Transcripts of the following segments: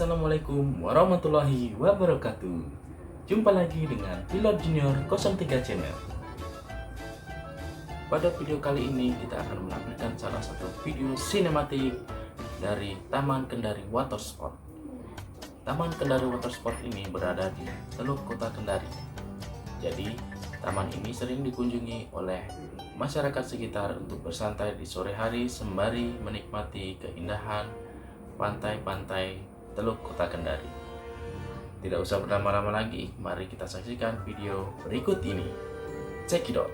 Assalamualaikum warahmatullahi wabarakatuh. Jumpa lagi dengan Pilot Junior 03 Channel. Pada video kali ini kita akan menampilkan salah satu video sinematik dari Taman Kendari Water Sport. Taman Kendari Water Sport ini berada di Teluk Kota Kendari. Jadi, taman ini sering dikunjungi oleh masyarakat sekitar untuk bersantai di sore hari sembari menikmati keindahan pantai-pantai Teluk Kota Kendari. Tidak usah berlama-lama lagi, mari kita saksikan video berikut ini. Check it out.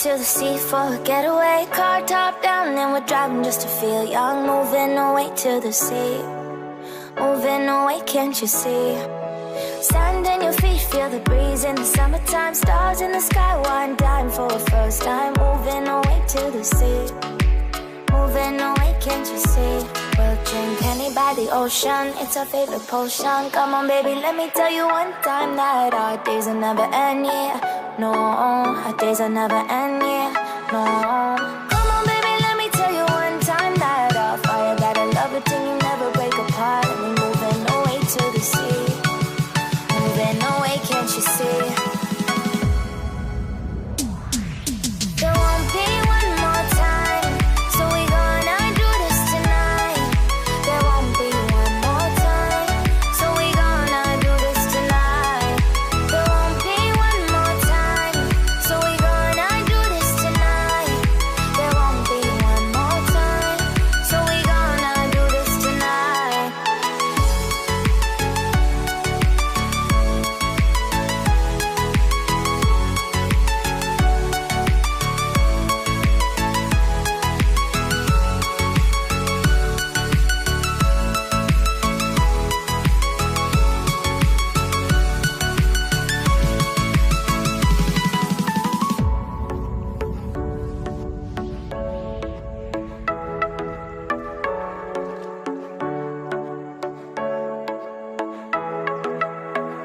to the sea for a getaway. Car top down and we're driving just to feel young. Moving away to the sea, moving away, can't you see? Sand in your feet, feel the breeze in the summertime. Stars in the sky, one dime for a first time. Moving away to the sea, moving away, can't you see? We'll drink honey by the ocean, it's our favorite potion. Come on baby, let me tell you one time that our days will never end, yeah. No, our days will never end, yeah. No. Come on baby, let me tell you one time that our fire got a love it till you never break apart. And we're moving away to the sea, moving away, can't you see? There won't be one more time, so we gonna do this tonight. There won't be one more time, so we gonna do this tonight. There won't be one more time, so we gonna do this tonight. There won't be one more time, so we gonna do this tonight.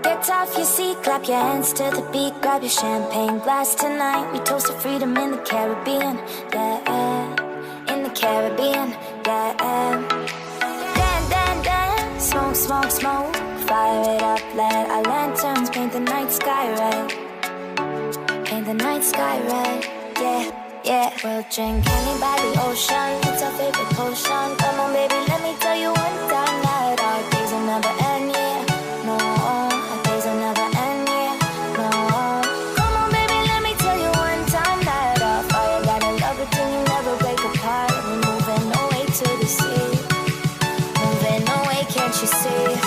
Get off your seat, clap your hands to the beat. Grab your champagne glass tonight. We toast to freedom in the Caribbean, yeah. In the Caribbean, yeah. Dance, dance, dance. Smoke, smoke, smoke. Fire it up, let our lanterns paint the night sky red. Paint the night sky red, yeah, yeah. We'll drink honey by the ocean, it's our favorite potion. Come on baby, let me tell you one time that our days will never end, yeah. No, our days will never end, yeah. No. Come on baby, let me tell you one time that our fire got a love it till you never break apart. And we're moving away to the sea, moving away, can't you see?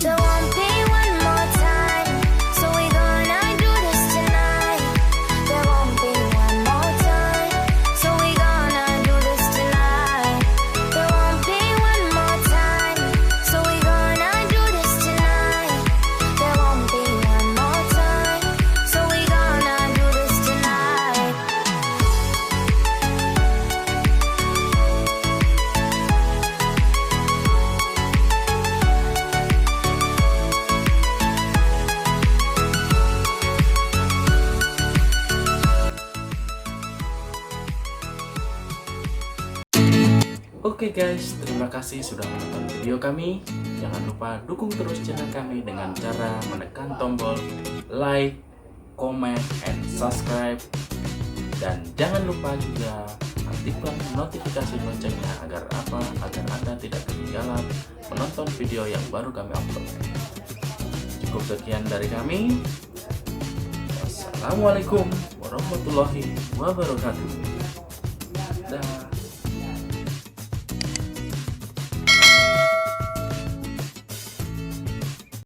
There won't be one more time, so we gonna do this tonight. There won't be one more time, so we gonna do this tonight. There won't be one more time, so we gonna do this tonight. There won't be one more time, so we gonna do this tonight. Oke guys, terima kasih sudah menonton video kami. Jangan lupa dukung terus channel kami dengan cara menekan tombol like, comment, and subscribe. Dan jangan lupa juga aktifkan notifikasi loncengnya agar Anda tidak ketinggalan menonton video yang baru kami upload. Cukup sekian dari kami. Assalamualaikum warahmatullahi wabarakatuh. Dah.